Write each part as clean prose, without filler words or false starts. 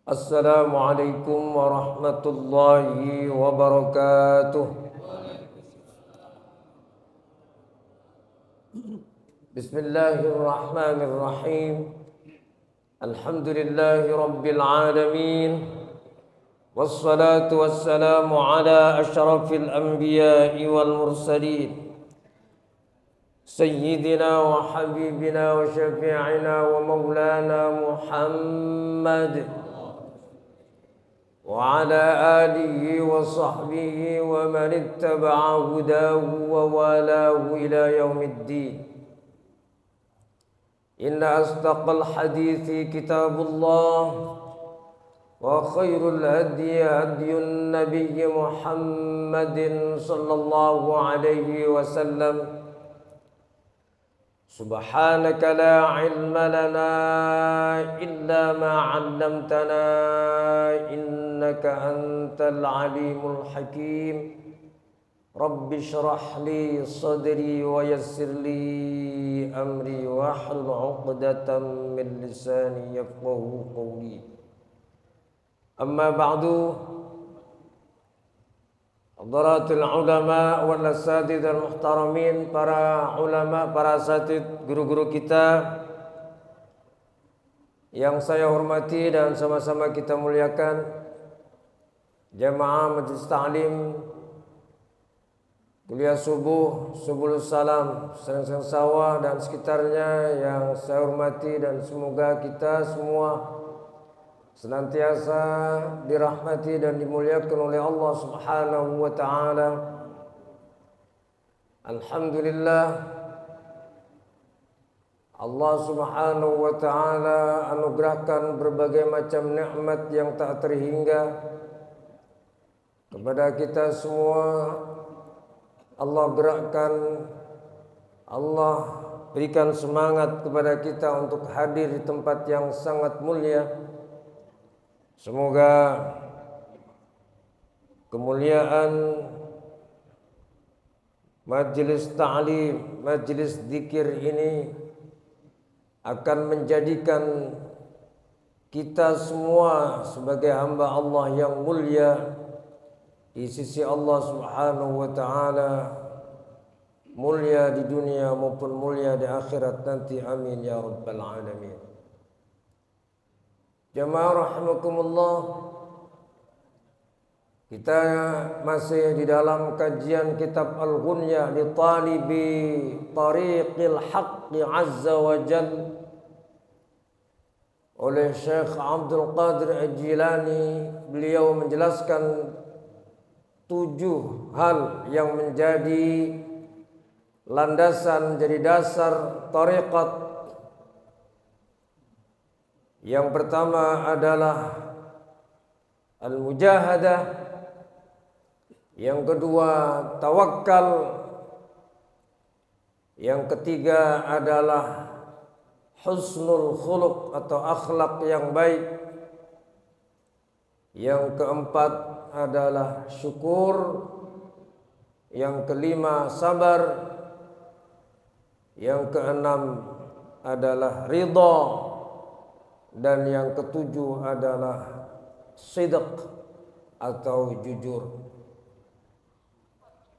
Assalamualaikum warahmatullahi wabarakatuh. Bismillahirrahmanirrahim. Alhamdulillahi rabbil alamin. Wassalatu wassalamu ala asyrafil anbiya'i wal mursalin. Sayyidina wa habibina wa syafi'ina wa maulana Muhammad وعلى آله وصحبه ومن اتبع هداه ووالاه إلى يوم الدين. إن أصدق الحديث كتاب الله وخير الهدي هدي النبي محمد صلى الله عليه وسلم. سبحانك لا علم لنا إلا ما علمتنا إنك أنت العليم الحكيم. رب اشرح لي صدري ويسر لي أمري واحلل عقدة من لساني يفقه قولي. أما بعد، Hadaratul ulama wal asatidz muhtaramin, para ulama, para asatidz, guru-guru kita yang saya hormati dan sama-sama kita muliakan, jamaah majelis ta'lim kuliah subuh, Subulus Salam, Seng-Seng Sawah dan sekitarnya yang saya hormati, dan semoga kita semua senantiasa dirahmati dan dimuliakan oleh Allah Subhanahu wa taala. Alhamdulillah, Allah Subhanahu wa taala anugerahkan berbagai macam nikmat yang tak terhingga kepada kita semua. Allah gerakkan, Allah berikan semangat kepada kita untuk hadir di tempat yang sangat mulia. Semoga kemuliaan majelis ta'lim, majelis zikir ini akan menjadikan kita semua sebagai hamba Allah yang mulia di sisi Allah Subhanahu wa taala, mulia di dunia maupun mulia di akhirat nanti. Amin ya rabbal alamin. Jamaah rahimakumullah, kita masih di dalam kajian kitab Al-Ghunyah li Talibi Tariqil Haqqi Azza wa Jal oleh Syekh Abdul Qadir Al-Jilani. Beliau menjelaskan 7 hal yang menjadi landasan, menjadi dasar tariqat. Yang pertama adalah al-mujahadah, yang kedua tawakal, yang ketiga adalah husnul khuluq atau akhlak yang baik, yang keempat adalah syukur, yang kelima sabar, yang keenam adalah ridha, dan yang ketujuh adalah sidq atau jujur.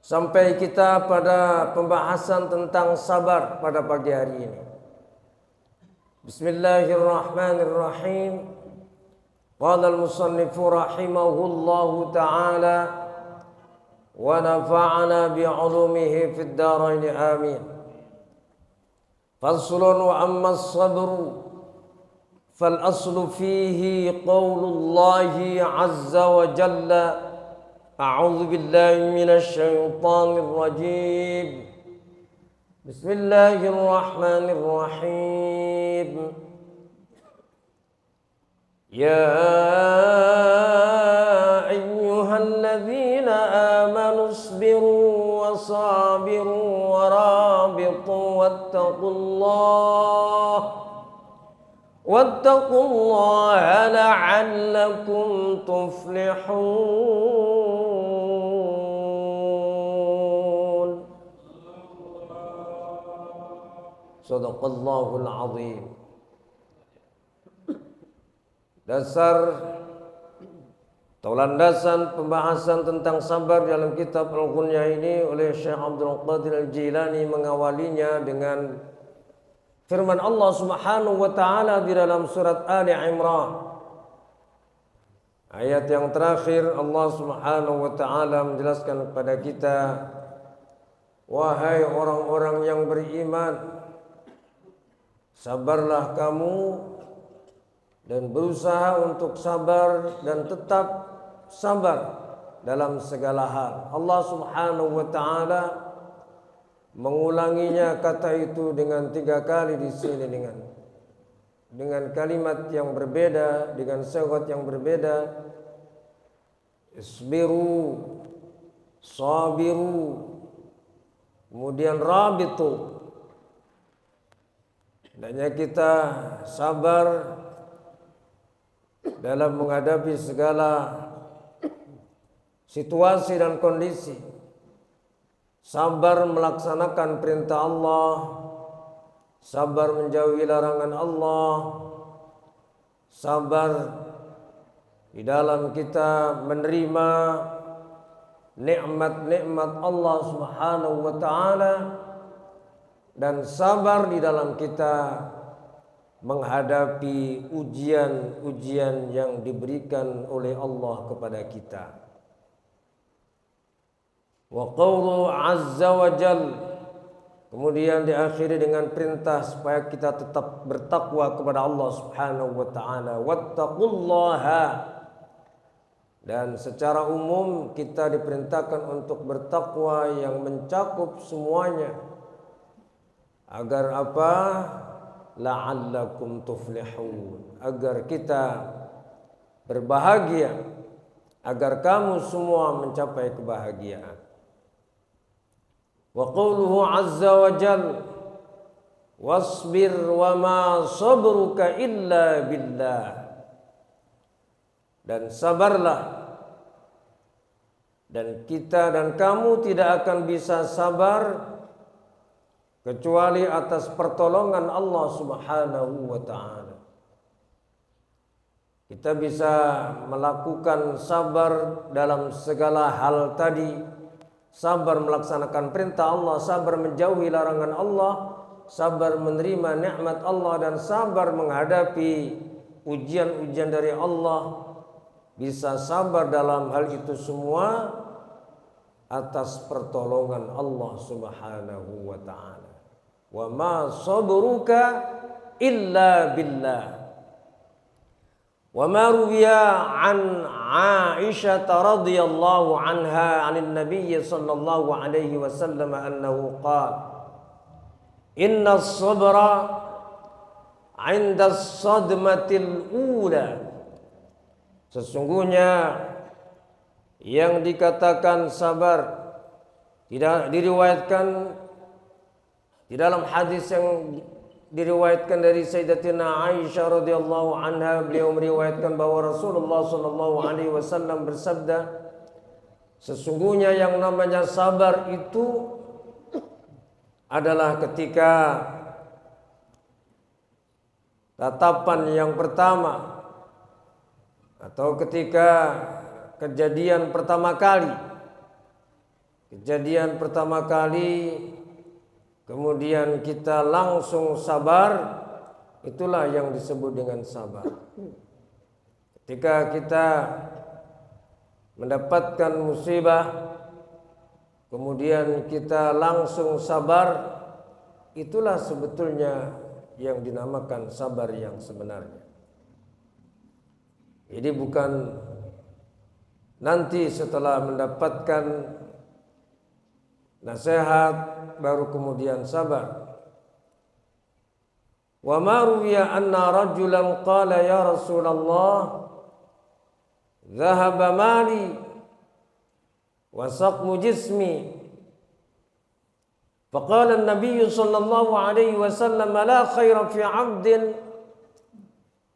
Sampai kita pada pembahasan tentang sabar pada pagi hari ini. Bismillahirrahmanirrahim. Qala al-musannifu rahimahullahu ta'ala wa nafa'ana bi'ulumihi fid dharain amin. Faslun wa amma as-sabru فالأصل فيه قول الله عز وجل أعوذ بالله من الشيطان الرجيم بسم الله الرحمن الرحيم يا أيها الذين آمنوا اصبروا وصابروا ورابطوا واتقوا الله لعلكم تفلحون. Sadaqallahul azim. Dasar atau landasan pembahasan tentang sabar dalam kitab Al-Ghunyah ini oleh Syekh Abdul Qadir Al-Jilani mengawalinya dengan firman Allah Subhanahu wa taala di dalam surat Ali Imran. Ayat yang terakhir Allah Subhanahu wa taala menjelaskan kepada kita, wahai orang-orang yang beriman, sabarlah kamu dan berusaha untuk sabar dan tetap sabar dalam segala hal. Allah Subhanahu wa taala mengulanginya kata itu dengan 3 kali di sini dengan kalimat yang berbeda, dengan segot yang berbeda. Isbiru, sabiru, kemudian rabitu. Hendaknya kita sabar dalam menghadapi segala situasi dan kondisi, sabar melaksanakan perintah Allah, sabar menjauhi larangan Allah, sabar di dalam kita menerima nikmat-nikmat Allah Subhanahu wa taala, dan sabar di dalam kita menghadapi ujian-ujian yang diberikan oleh Allah kepada kita. Wa qawlu azza wa jal, kemudian diakhiri dengan perintah supaya kita tetap bertakwa kepada Allah Subhanahu wa taala. Wattaqullaha, dan secara umum kita diperintahkan untuk bertakwa yang mencakup semuanya. Agar apa? La'allakum tuflihun, agar kita berbahagia, agar kamu semua mencapai kebahagiaan. Wa qawluhu azza wa jal, wasbir wa ma sabruka illa billah, dan sabarlah, dan kita dan kamu tidak akan bisa sabar kecuali atas pertolongan Allah Subhanahu wa taala. Kita bisa melakukan sabar dalam segala hal tadi, sabar melaksanakan perintah Allah, sabar menjauhi larangan Allah, sabar menerima nikmat Allah, dan sabar menghadapi ujian-ujian dari Allah. Bisa sabar dalam hal itu semua atas pertolongan Allah Subhanahu wa taala. Wa ma sabruka illa billah. Wa ma ruwiya an Aisyah radhiyallahu anha 'anil Nabiy sallallahu alaihi wasallam annahu qala, inna as-sabra 'inda as-sadmatil ula, sesungguhnya yang dikatakan sabar tidak diriwayatkan di dalam hadis yang diriwayatkan dari Sayyidatina Aisyah radhiyallahu anha. Beliau meriwayatkan bahwa Rasulullah sallallahu alaihi wasallam bersabda, sesungguhnya yang namanya sabar itu adalah ketika tatapan yang pertama atau ketika kejadian pertama kali kemudian kita langsung sabar, itulah yang disebut dengan sabar. Ketika kita mendapatkan musibah kemudian kita langsung sabar, itulah sebetulnya yang dinamakan sabar yang sebenarnya. Jadi bukan nanti setelah mendapatkan nasihat baru kemudian sabar. Wa ma ruwiya anna rajulan qala ya Rasulullah dhahaba mali wa saqmu jismi, faqala an-nabiy sallallahu alaihi wasallam la khaira fi 'abdin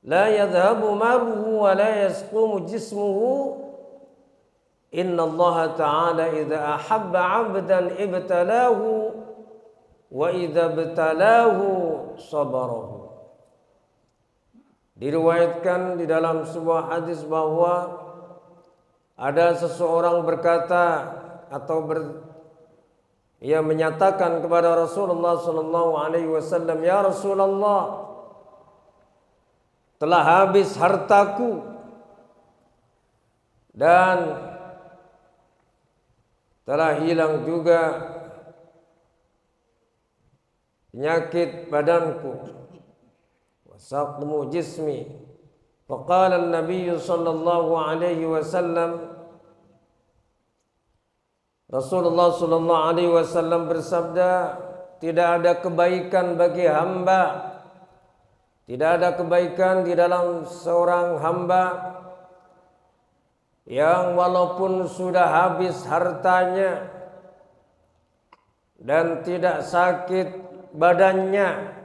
la yadhhabu maluhu wa la yasqumu jismuhu, inna Allah ta'ala idza ahabba 'abdan ibtalahu wa idza ibtalahu sabarahu. Diriwayatkan di dalam sebuah hadis bahwa ada seseorang berkata atau ia menyatakan kepada Rasulullah sallallahu alaihi wasallam, "Ya Rasulullah, telah habis hartaku dan telah hilang juga penyakit badanku, wasaqmu jismi." Faqala an-nabiy sallallahu alaihi wasallam, Rasulullah sallallahu alaihi wasallam bersabda, tidak ada kebaikan bagi hamba, tidak ada kebaikan di dalam seorang hamba yang walaupun sudah habis hartanya dan tidak sakit badannya.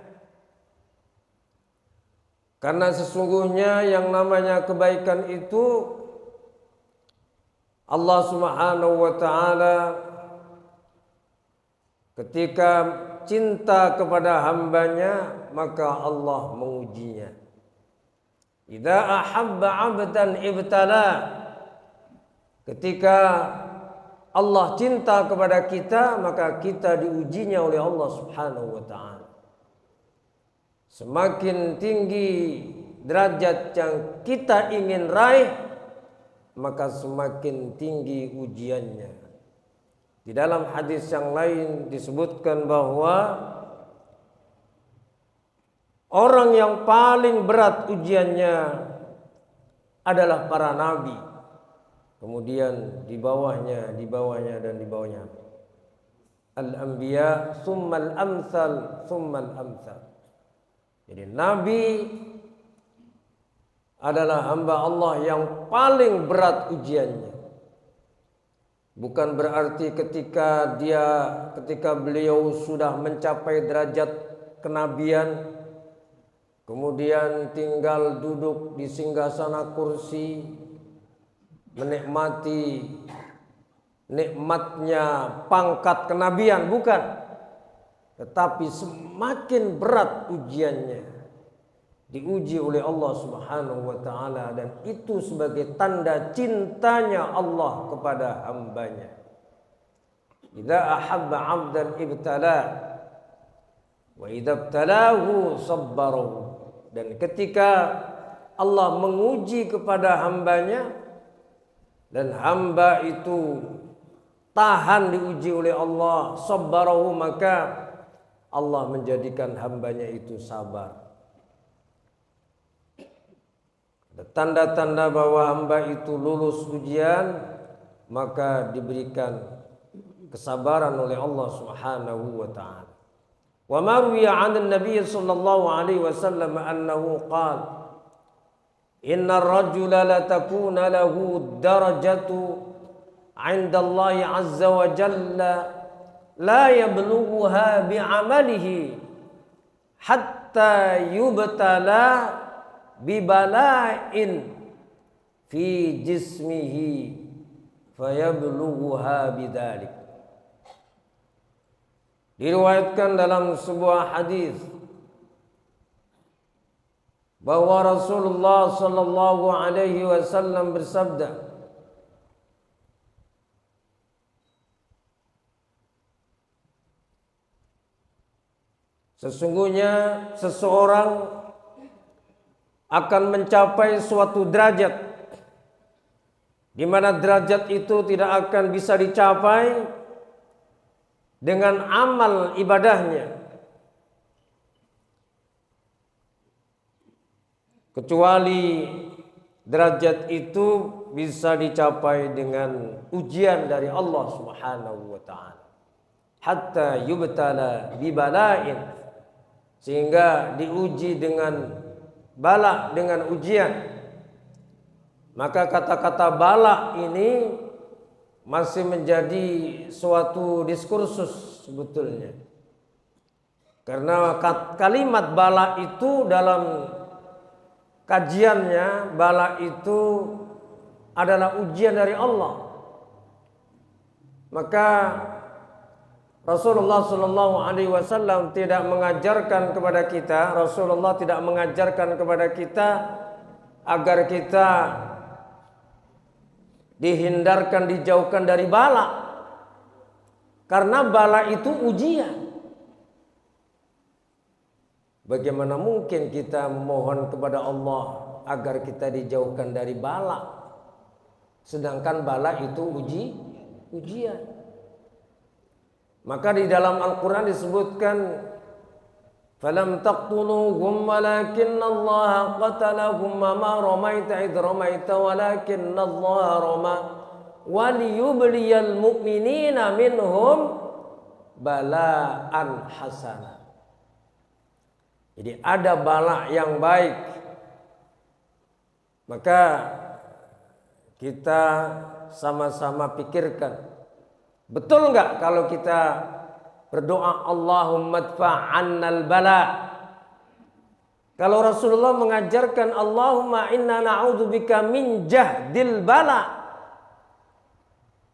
Karena sesungguhnya yang namanya kebaikan itu Allah Subhanahu wa taala ketika cinta kepada hambanya, maka Allah mengujinya. Idza ahabba 'abdan ibtala. Ketika Allah cinta kepada kita, maka kita diujinya oleh Allah Subhanahu wa taala. Semakin tinggi derajat yang kita ingin raih, maka semakin tinggi ujiannya. Di dalam hadis yang lain disebutkan bahwa orang yang paling berat ujiannya adalah para nabi. Kemudian di bawahnya al-anbiya, tsummal amsal, tsummal amsal. Jadi nabi adalah hamba Allah yang paling berat ujiannya. Bukan berarti ketika beliau sudah mencapai derajat kenabian, kemudian tinggal duduk di singgasana kursi, menikmati nikmatnya pangkat kenabian, bukan. Tetapi semakin berat ujiannya, diuji oleh Allah Subhanahu wa taala, dan itu sebagai tanda cintanya Allah kepada hambanya. Idza ahabba 'abdan ibtala wa idza ibtalahu sabbarahu. Dan ketika Allah menguji kepada hambanya dan hamba itu tahan diuji oleh Allah, sabbarahu, maka Allah menjadikan hambanya itu sabar. Tanda-tanda bahwa hamba itu lulus ujian, maka diberikan kesabaran oleh Allah Subhanahu wa taala. Wa marwiya 'an an-nabiy sallallahu alaihi wasallam annahu qala, "Inna ar-rajula la takuna lahu darajatu 'inda Allah 'azza wa jalla la yablughuha bi'amalihi hatta yubtala bibala'in fi jismihi fayablughuha bidzalik." Diriwayatkan dalam sebuah hadis bahwa Rasulullah sallallahu alaihi wasallam bersabda, sesungguhnya seseorang akan mencapai suatu derajat di mana derajat itu tidak akan bisa dicapai dengan amal ibadahnya, kecuali derajat itu bisa dicapai dengan ujian dari Allah Subhanahu wa taala. Hatta yubtala bibala'in, sehingga diuji dengan bala, dengan ujian. Maka kata-kata bala ini masih menjadi suatu diskursus sebetulnya. Karena kalimat bala itu dalam kajiannya, bala itu adalah ujian dari Allah. Maka Rasulullah Shallallahu Alaihi Wasallam tidak mengajarkan kepada kita, Rasulullah tidak mengajarkan kepada kita agar kita dihindarkan, dijauhkan dari bala. Karena bala itu ujian. Bagaimana mungkin kita memohon kepada Allah agar kita dijauhkan dari bala, sedangkan bala itu ujian. Maka di dalam Al-Quran disebutkan, falam taqtuluhum walakinna Allah qatalahum ma ramaita id ramaita walakinna Allah rama waliyubliyal mu'minina minhum balaan hasana. Jadi ada bala yang baik. Maka kita sama-sama pikirkan, betul nggak kalau kita berdoa Allahumma dfa'annal bala? Kalau Rasulullah mengajarkan Allahumma inna na'udzubika min jahdil bala,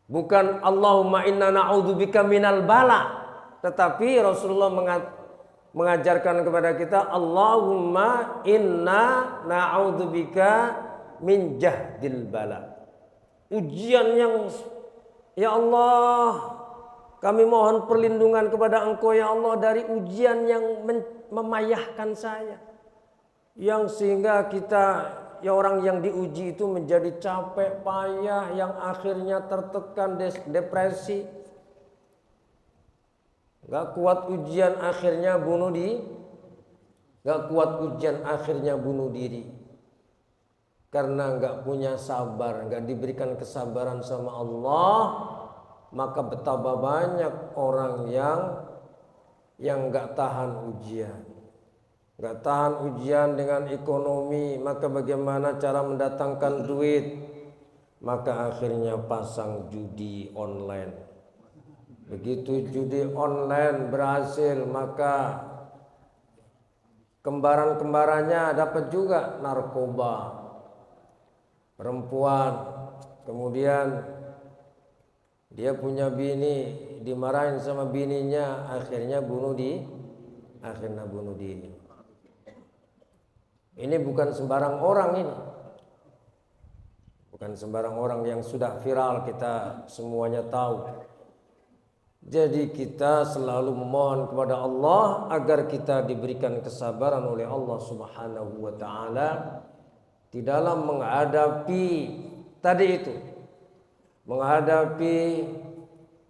bukan Allahumma inna na'udzubika minal bala, tetapi Rasulullah mengajarkan kepada kita Allahumma inna na'udzubika min jahdil bala. Ujian yang, ya Allah, kami mohon perlindungan kepada Engkau ya Allah dari ujian yang memayahkan saya, yang sehingga kita, ya orang yang diuji itu menjadi capek, payah, yang akhirnya tertekan, depresi. Gak kuat ujian akhirnya bunuh diri. Gak kuat ujian akhirnya bunuh diri. Karena gak punya sabar, gak diberikan kesabaran sama Allah. Maka betapa banyak orang yang gak tahan ujian. Gak tahan ujian dengan ekonomi. Maka bagaimana cara mendatangkan duit? Maka akhirnya pasang judi online. Begitu judi online berhasil, maka kembaran-kembarannya dapat juga narkoba, perempuan. Kemudian dia punya bini, dimarahin sama bininya, akhirnya bunuh diri. Ini bukan sembarang orang ini. Bukan sembarang orang, yang sudah viral, kita semuanya tahu. Jadi kita selalu memohon kepada Allah agar kita diberikan kesabaran oleh Allah Subhanahu wa taala di dalam menghadapi tadi itu, menghadapi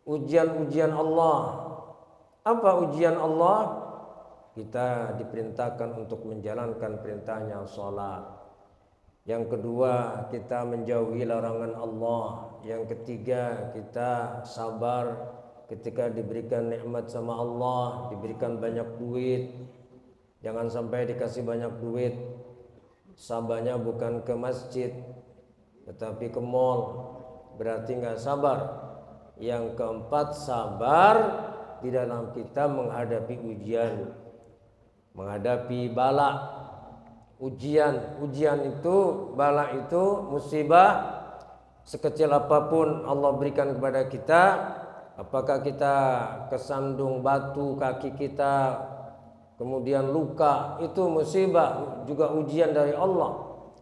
ujian-ujian Allah. Apa ujian Allah? Kita diperintahkan untuk menjalankan perintahnya, salat. Yang kedua, kita menjauhi larangan Allah. Yang ketiga, kita sabar ketika diberikan nikmat sama Allah, diberikan banyak duit. Jangan sampai dikasih banyak duit, sabarnya bukan ke masjid tetapi ke mall, berarti nggak sabar. Yang keempat, sabar di dalam kita menghadapi ujian, menghadapi bala. Ujian itu, bala itu, musibah sekecil apapun Allah berikan kepada kita. Apakah kita kesandung batu kaki kita, kemudian luka, itu musibah, juga ujian dari Allah,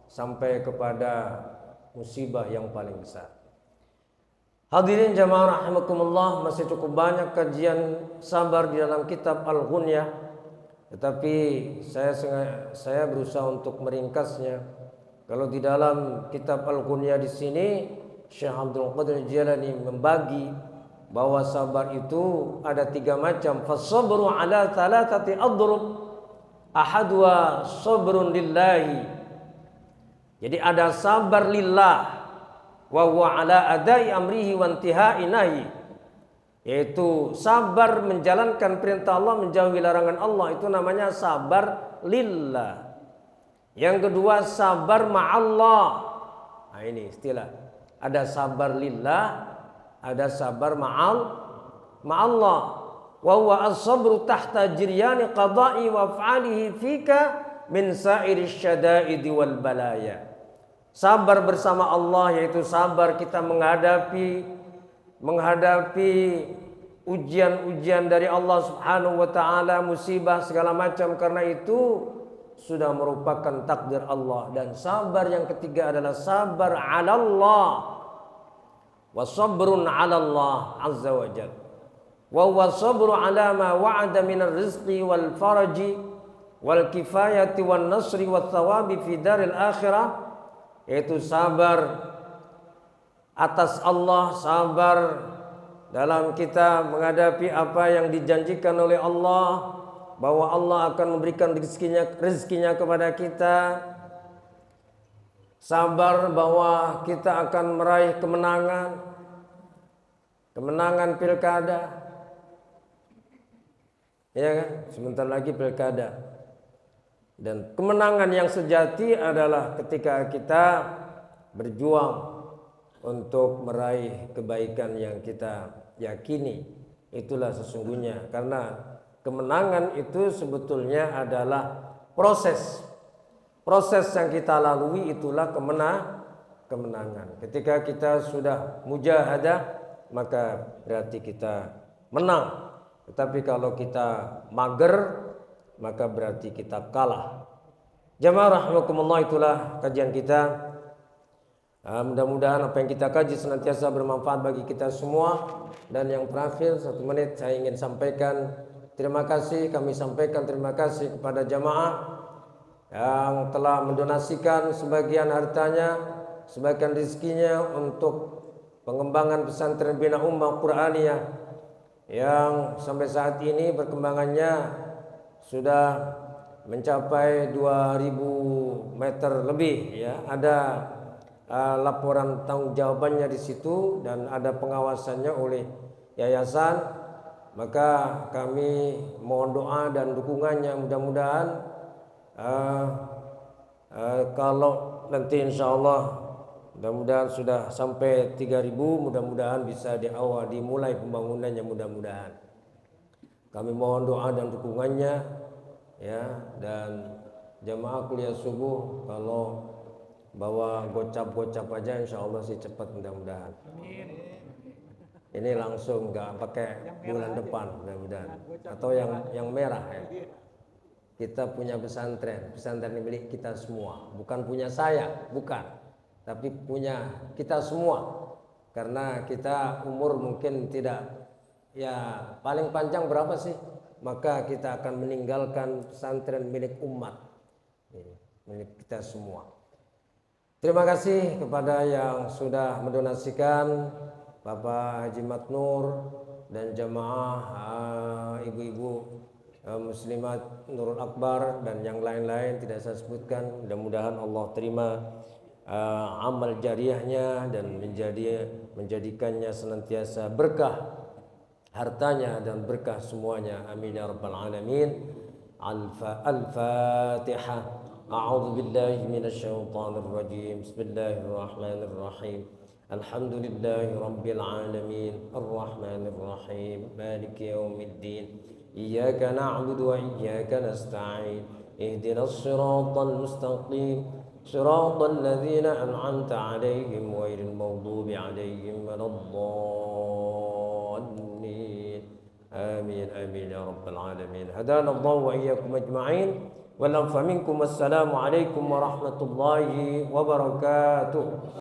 sampai kepada musibah yang paling besar. Hadirin jamaah rahimakumullah, masih cukup banyak kajian sabar di dalam kitab Al-Ghunyah, tetapi saya berusaha untuk meringkasnya. Kalau di dalam kitab Al-Ghunyah di sini Syekh Abdul Qadir Jilani membagi bahwa sabar itu ada 3 macam. Fasabru ala thalathati adrub, ahadwa sabrun lillahi. Jadi ada sabar lillah, wa huwa ala adai amrihi wa intihai nahi, yaitu sabar menjalankan perintah Allah, menjauhi larangan Allah, itu namanya sabar lillah. Yang kedua, sabar ma'allah. Nah ini istilah, ada sabar lillah, ada sabar ma'allah. Wa huwa as-sabru tahta jiryani qada'i wa af'alihi fika min sa'iri syada'idi wal balaya. Sabar bersama Allah, yaitu sabar kita menghadapi ujian-ujian dari Allah Subhanahu wa taala, musibah segala macam, karena itu sudah merupakan takdir Allah. Dan sabar yang ketiga adalah sabar 'ala Allah, wa sabrun 'ala Allah azza wa jalla. Wa huwa sabru 'ala ma wa'ada minar rizqi wal faraji wal kifayati wan nasri wat thawabi fi daril akhirah, yaitu sabar atas Allah, sabar dalam kita menghadapi apa yang dijanjikan oleh Allah, bahwa Allah akan memberikan rezekinya kepada kita. Sabar bahwa kita akan meraih kemenangan pilkada. Ya kan? Sebentar lagi pilkada. Dan kemenangan yang sejati adalah ketika kita berjuang untuk meraih kebaikan yang kita yakini. Itulah sesungguhnya, karena kemenangan itu sebetulnya adalah proses yang kita lalui, itulah kemenangan. Ketika kita sudah mujahadah, maka berarti kita menang. Tetapi kalau kita mager, maka berarti kita kalah. Jamaah rahimakumullah, itulah kajian kita. Mudah-mudahan apa yang kita kaji senantiasa bermanfaat bagi kita semua. Dan yang terakhir, 1 menit saya ingin sampaikan terima kasih. Kami sampaikan terima kasih kepada jamaah yang telah mendonasikan sebagian hartanya, sebagian rezekinya untuk pengembangan pesantren Bina Ummah Qur'aniyah yang sampai saat ini perkembangannya sudah mencapai 2000 meter lebih ya. Ada laporan tanggung jawabannya di situ dan ada pengawasannya oleh yayasan. Maka kami mohon doa dan dukungannya, mudah-mudahan kalau nanti insyaallah mudah-mudahan sudah sampai 3000, mudah-mudahan bisa dimulai pembangunannya, mudah-mudahan. Kami mohon doa dan dukungannya ya. Dan jamaah kuliah subuh kalau bawa gocap aja insyaallah sih cepat, mudah-mudahan. Ini langsung nggak pakai bulan depan, mudah-mudahan. Atau yang merah ya. Kita punya pesantren ini milik kita semua, bukan punya saya, bukan, tapi punya kita semua. Karena kita umur mungkin tidak, ya paling panjang berapa sih? Maka kita akan meninggalkan pesantren milik umat, milik kita semua. Terima kasih kepada yang sudah mendonasikan, Bapak Haji Matnur dan jamaah ibu-ibu muslimat Nurul Akbar dan yang lain-lain tidak saya sebutkan. Mudah-mudahan Allah terima amal jariahnya dan menjadikannya senantiasa berkah hartanya dan berkah semuanya. Amin ya rabbal alamin. Al-Fatihah. A'udzu billahi minasy syaithanir rajim. Bismillahirrahmanirrahim. Alhamdulillahi rabbil alamin. Arrahmanir rahim. Maliki yaumiddin. Iyyaka na'budu wa iyyaka nasta'in. Ihdinas siratal mustaqim. Siratal ladzina an'amta 'alaihim ghairil maghdubi 'alaihim waladdallin. Amin amin ya rabbal alamin. Hadana Allah wa iyyakum ajma'in. Wa la minkum. Assalamu alaikum warahmatullahi wabarakatuh.